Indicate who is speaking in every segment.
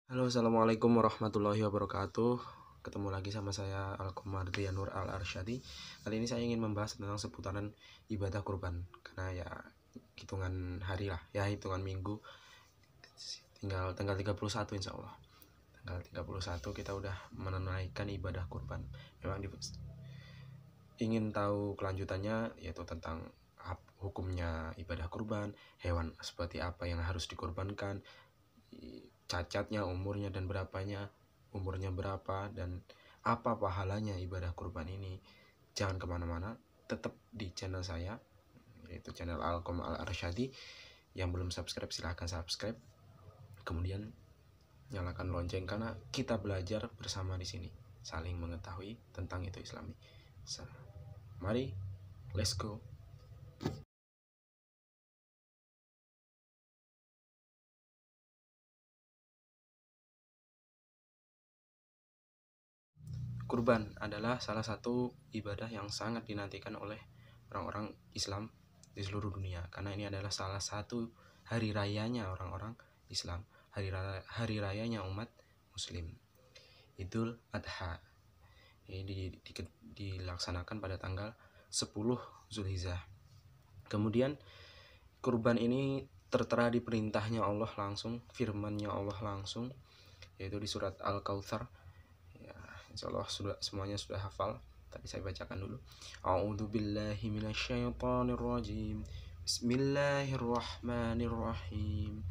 Speaker 1: Halo, assalamualaikum warahmatullahi wabarakatuh. Ketemu lagi sama saya Al-Komardi Nur Al-Arsyadi. Kali ini saya ingin membahas tentang seputaran ibadah kurban. Karena ya hitungan hari lah, ya hitungan minggu. Tinggal tanggal 31 insya Allah. Tanggal 31 kita udah menunaikan ibadah kurban. Memang ingin tahu kelanjutannya, yaitu tentang hukumnya ibadah kurban, hewan seperti apa yang harus dikorbankan, cacatnya, umurnya dan umurnya berapa, dan apa pahalanya ibadah kurban ini. Jangan kemana-mana, tetap di channel saya, yaitu channel Alkom Al-Arsyadi. Yang belum subscribe silahkan subscribe, kemudian nyalakan lonceng karena kita belajar bersama di sini, saling mengetahui tentang itu Islami. Mari, let's go. Kurban adalah salah satu ibadah yang sangat dinantikan oleh orang-orang Islam di seluruh dunia, karena ini adalah salah satu hari rayanya orang-orang Islam, hari rayanya umat Muslim, Idul Adha. Ini dilaksanakan pada tanggal 10 Zulhijjah. Kemudian kurban ini tertera di perintahnya Allah langsung, firmannya Allah langsung, yaitu di surat Al-Kautsar. Insyaallah semuanya sudah hafal. Tadi saya bacakan dulu. A'udzubillahi minasyaitonirrajim. Bismillahirrahmanirrahim.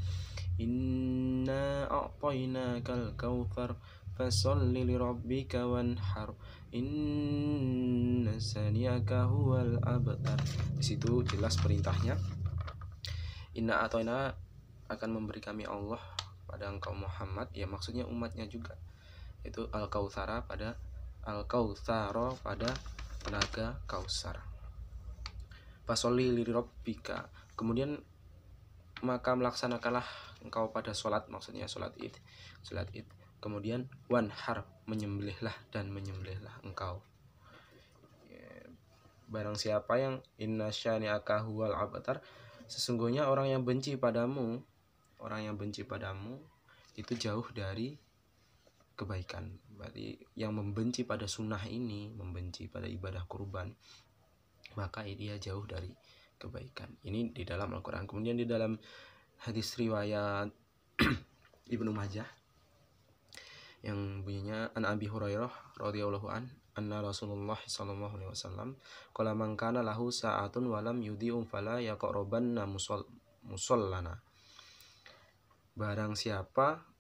Speaker 1: Inna a'tainakal kautsar fasalli lirabbika wanhar. Inna saniyaka huwal abtar. Di situ jelas perintahnya. Inna a'taina akan memberi kami Allah pada engkau Muhammad, ya maksudnya umatnya juga, itu Al-Kautsara pada tenaga Kausar. Fasholli lirabbika, kemudian maka melaksanakanlah engkau pada sholat, maksudnya sholat id. Kemudian wanhar, menyembelihlah engkau. Barang siapa yang inna syani'aka huwal abtar, sesungguhnya orang yang benci padamu itu jauh dari kebaikan. Berarti yang membenci pada sunnah ini, membenci pada ibadah kurban, maka dia jauh dari kebaikan. Ini di dalam Al-Quran. Kemudian di dalam hadis riwayat Ibnu Majah yang bunyinya an Abi Hurairah radhiyallahu anna Rasulullah sallallahu alaihi wasallam qala man kana lahu sa'atun walam yudi'um fala yaqrabanna musallana. Barang siapa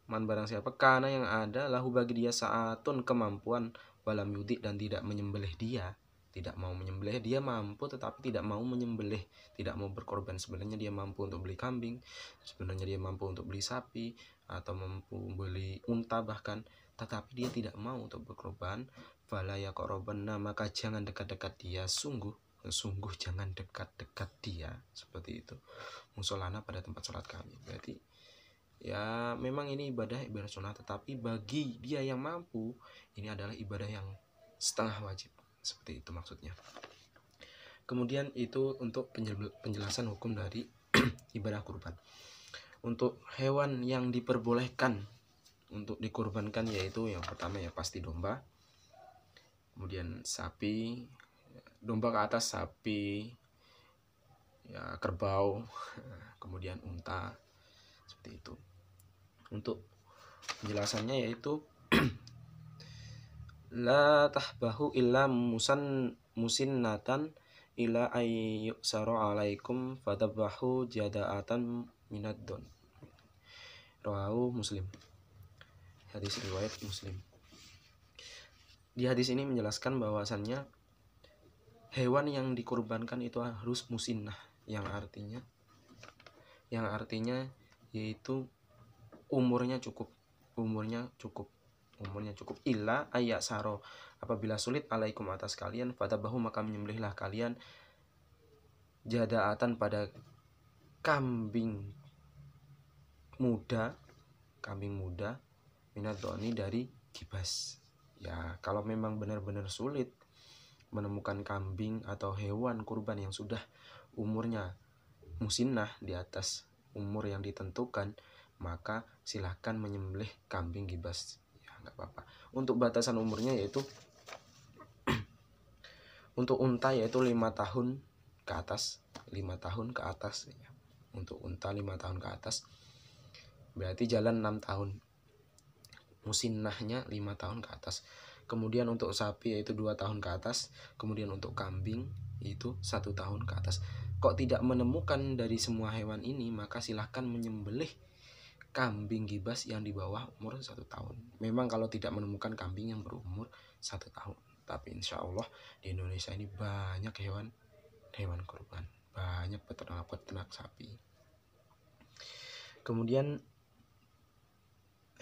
Speaker 1: karena yang ada lahu bagi dia saatun kemampuan, walam yudi dan tidak menyembelih dia, tidak mau menyembelih. Dia mampu tetapi tidak mau menyembelih, tidak mau berkorban. Sebenarnya dia mampu untuk beli kambing, sebenarnya dia mampu untuk beli sapi atau mampu beli unta bahkan, tetapi dia tidak mau untuk berkorban. Fala yaqrabanna, maka jangan dekat-dekat dia, sungguh jangan dekat-dekat dia, seperti itu, musolana, pada tempat sholat kami. Berarti ya memang ini ibadah sunnah, tetapi bagi dia yang mampu ini adalah ibadah yang setengah wajib, seperti itu maksudnya. Kemudian itu untuk penjelasan hukum dari ibadah kurban. Untuk hewan yang diperbolehkan untuk dikurbankan, yaitu yang pertama ya pasti domba, kemudian sapi, domba ke atas, sapi, ya kerbau, kemudian unta, seperti itu. Untuk penjelasannya yaitu la tahbahu illa musinnatan ila ayyusara alaikum fatabahu jada'atan minaddon. Rawahu Muslim. Hadis riwayat Muslim. Di hadis ini menjelaskan bahwasannya hewan yang dikurbankan itu harus musinnah, yang artinya yaitu umurnya cukup illa ayat saro, apabila sulit alaikum atas kalian, fatabahu maka menyembelihlah kalian jadaatan pada kambing muda minat doni dari kibas. Ya kalau memang benar-benar sulit menemukan kambing atau hewan kurban yang sudah umurnya musinnah, di atas umur yang ditentukan, maka silahkan menyembelih kambing gibas, ya nggak apa-apa. Untuk batasan umurnya yaitu untuk unta yaitu 5 tahun ke atas, 5 tahun ke atas ya. Untuk unta 5 tahun ke atas berarti jalan 6 tahun, musinnahnya 5 tahun ke atas. Kemudian untuk sapi yaitu 2 tahun ke atas, kemudian untuk kambing itu 1 tahun ke atas. Kok tidak menemukan dari semua hewan ini, maka silahkan menyembelih kambing gibas yang di bawah umur 1 tahun. Memang kalau tidak menemukan kambing yang berumur 1 tahun, tapi insya Allah di Indonesia ini banyak hewan kurban, banyak peternak sapi. Kemudian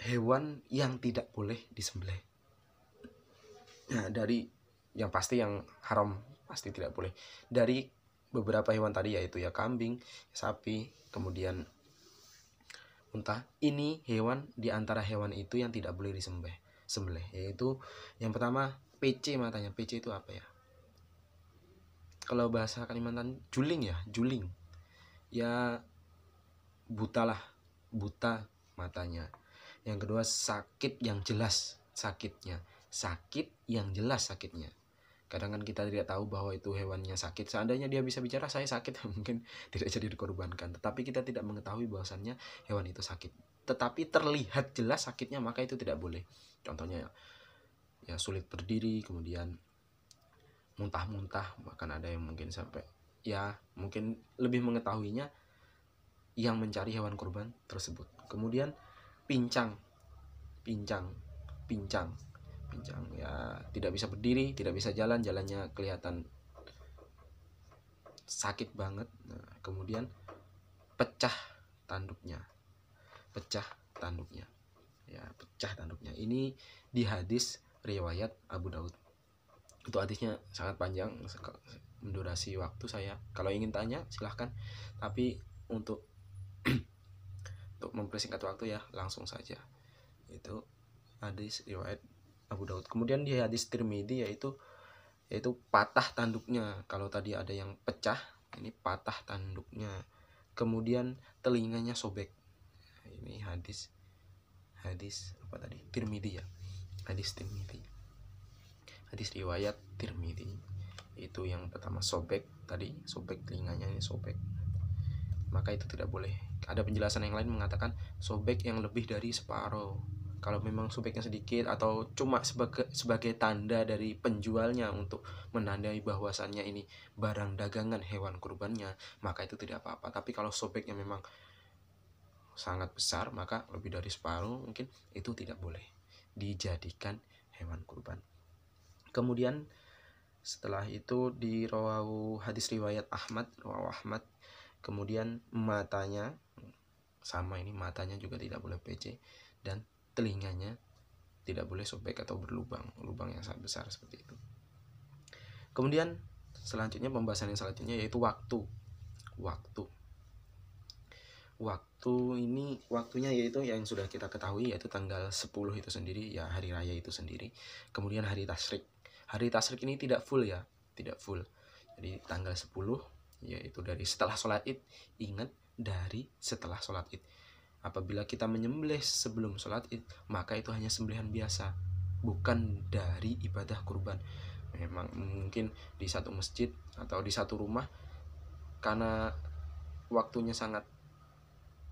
Speaker 1: hewan yang tidak boleh disembelih. Nah, dari yang pasti yang haram pasti tidak boleh. Dari beberapa hewan tadi yaitu ya kambing, sapi, kemudian unta. Ini hewan di antara hewan itu yang tidak boleh disembelih, yaitu yang pertama PC matanya. PC itu apa ya? Kalau bahasa Kalimantan juling ya, juling. Ya buta lah, buta matanya. Yang kedua sakit yang jelas sakitnya, sakit yang jelas sakitnya. Kadang kan kita tidak tahu bahwa itu hewannya sakit. Seandainya dia bisa bicara saya sakit, mungkin tidak jadi dikorbankan. Tetapi kita tidak mengetahui bahwasannya hewan itu sakit. Tetapi terlihat jelas sakitnya, maka itu tidak boleh. Contohnya ya sulit berdiri, kemudian muntah-muntah, bahkan ada yang mungkin sampai ya mungkin lebih mengetahuinya yang mencari hewan kurban tersebut. Kemudian pincang ya, tidak bisa berdiri, tidak bisa jalan, jalannya kelihatan sakit banget. Nah, kemudian pecah tanduknya ya, pecah tanduknya. Ini di hadis riwayat Abu Daud. Itu hadisnya sangat panjang, mendurasi waktu saya. Kalau ingin tanya silahkan, tapi untuk mempersingkat waktu ya langsung saja. Itu hadis riwayat Abu Daud. Kemudian di hadis Tirmidzi yaitu patah tanduknya. Kalau tadi ada yang pecah, ini patah tanduknya. Kemudian telinganya sobek. Ini hadis apa tadi? Tirmidzi ya. Hadis Tirmidzi. Hadis riwayat Tirmidzi. Itu yang pertama sobek tadi, sobek telinganya, ini sobek. Maka itu tidak boleh. Ada penjelasan yang lain mengatakan sobek yang lebih dari separuh. Kalau memang sobeknya sedikit atau cuma sebagai tanda dari penjualnya untuk menandai bahwasannya ini barang dagangan hewan kurbannya, maka itu tidak apa-apa. Tapi kalau sobeknya memang sangat besar, maka lebih dari separuh mungkin itu tidak boleh dijadikan hewan kurban. Kemudian setelah itu di hadis riwayat Ahmad, kemudian matanya sama, ini matanya juga tidak boleh PC, dan telinganya tidak boleh sobek atau berlubang yang sangat besar seperti itu. Kemudian selanjutnya, pembahasan yang selanjutnya yaitu waktu ini, waktunya yaitu yang sudah kita ketahui yaitu tanggal 10 itu sendiri ya, hari raya itu sendiri. Kemudian hari tasyrik ini tidak full ya, jadi tanggal 10 yaitu dari setelah sholat id. Ingat, dari setelah sholat id. Apabila kita menyembelih sebelum sholat id, maka itu hanya sembelihan biasa, bukan dari ibadah kurban. Memang mungkin di satu masjid atau di satu rumah, karena waktunya sangat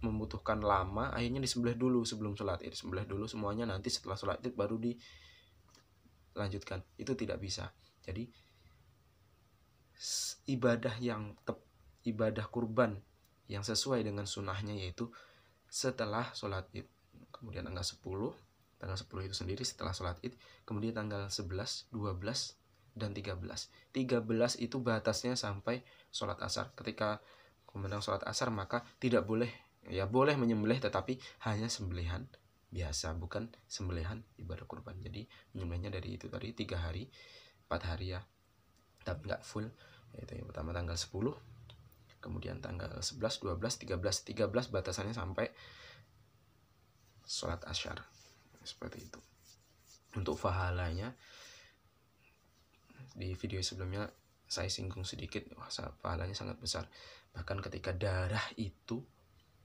Speaker 1: membutuhkan lama, akhirnya disembelih dulu sebelum sholat id, disembelih dulu semuanya, nanti setelah sholat id baru dilanjutkan. Itu tidak bisa. Jadi ibadah kurban yang sesuai dengan sunnahnya yaitu setelah sholat id. Kemudian tanggal 10 itu sendiri setelah sholat id. Kemudian tanggal 11, 12, dan 13 itu batasnya sampai sholat asar. Ketika kumandang sholat asar, maka tidak boleh, ya boleh menyembelih, tetapi hanya sembelihan biasa, bukan sembelihan ibadah kurban. Jadi menyembelihnya dari itu tadi 3 hari 4 hari ya, tapi nggak full. Yaitu yang pertama tanggal 10, kemudian tanggal 11, 12, 13 batasannya sampai sholat asyar, seperti itu. Untuk pahalanya di video sebelumnya saya singgung sedikit, pahalanya sangat besar. Bahkan ketika darah itu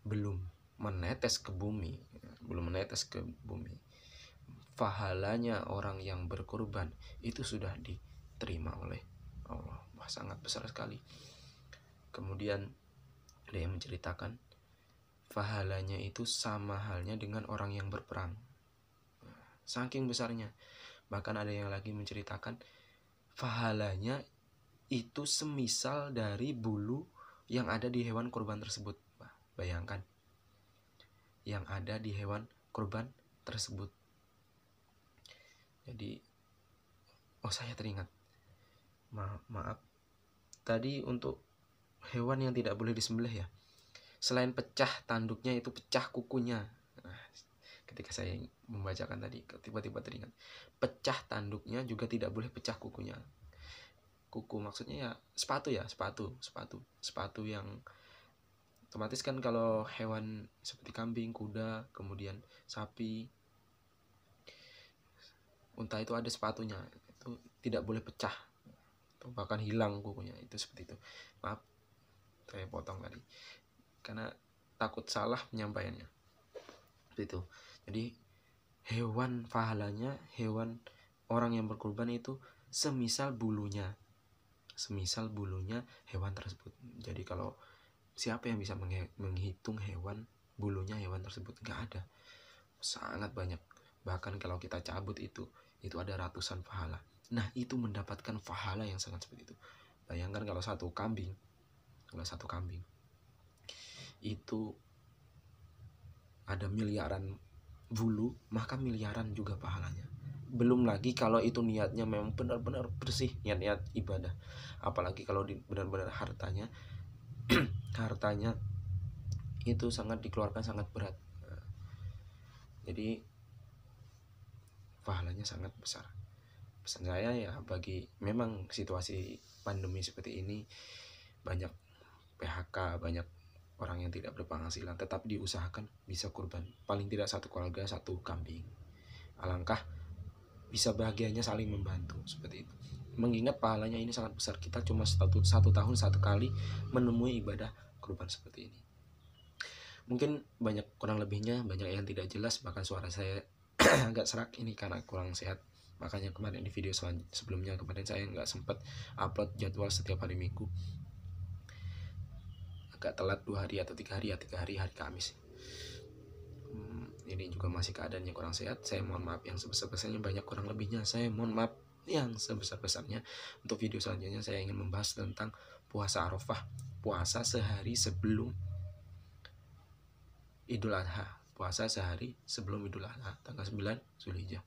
Speaker 1: belum menetes ke bumi, belum menetes ke bumi, pahalanya orang yang berkurban itu sudah diterima oleh Allah. Wah, sangat besar sekali. Kemudian ada yang menceritakan pahalanya itu sama halnya dengan orang yang berperang, saking besarnya. Bahkan ada yang lagi menceritakan pahalanya itu semisal dari bulu yang ada di hewan kurban tersebut. Bayangkan, yang ada di hewan kurban tersebut. Jadi, saya teringat. Maaf. Tadi untuk hewan yang tidak boleh disembelih ya. Selain pecah tanduknya, itu pecah kukunya. Nah, ketika saya membacakan tadi, tiba-tiba teringat. Pecah tanduknya juga tidak boleh pecah kukunya. Kuku maksudnya ya sepatu yang otomatis kan kalau hewan seperti kambing, kuda, kemudian sapi, unta itu ada sepatunya, itu tidak boleh pecah atau bahkan hilang kukunya, itu seperti itu. Maaf, saya potong tadi karena takut salah penyampaiannya. Seperti itu. Jadi hewan pahalanya, hewan orang yang berkurban itu semisal bulunya hewan tersebut. Jadi kalau siapa yang bisa menghitung bulunya hewan tersebut? Nggak ada, sangat banyak. Bahkan kalau kita cabut itu ada ratusan pahala. Nah, itu mendapatkan pahala yang sangat seperti itu. Bayangkan kalau satu kambing itu ada miliaran bulu, maka miliaran juga pahalanya. Belum lagi kalau itu niatnya memang benar-benar bersih, niat ibadah. Apalagi kalau benar-benar hartanya itu sangat dikeluarkan, sangat berat. Jadi pahalanya sangat besar. Pesan saya ya, bagi memang situasi pandemi seperti ini, banyak PHK, banyak orang yang tidak berpenghasilan, tetap diusahakan bisa kurban. Paling tidak satu keluarga satu kambing. Alangkah bisa bahagianya saling membantu seperti itu. Mengingat pahalanya ini sangat besar. Kita cuma satu tahun satu kali menemui ibadah kurban seperti ini. Mungkin kurang lebihnya banyak yang tidak jelas, bahkan suara saya agak serak ini karena kurang sehat. Makanya kemarin di video sebelumnya kemarin saya nggak sempat upload jadwal setiap hari Minggu, agak telat 2 hari atau 3 hari hari Kamis. Ini juga masih keadaannya kurang sehat. Saya mohon maaf yang sebesar-besarnya. Banyak kurang lebihnya saya mohon maaf yang sebesar-besarnya. Untuk video selanjutnya saya ingin membahas tentang puasa Arafah, puasa sehari sebelum Idul Adha, puasa sehari sebelum Idul Adha tanggal 9 Zulhijjah,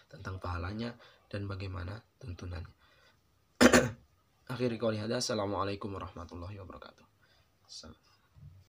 Speaker 1: tentang pahalanya dan bagaimana tuntunannya. Akhiri qouli hadza, assalamualaikum warahmatullahi wabarakatuh.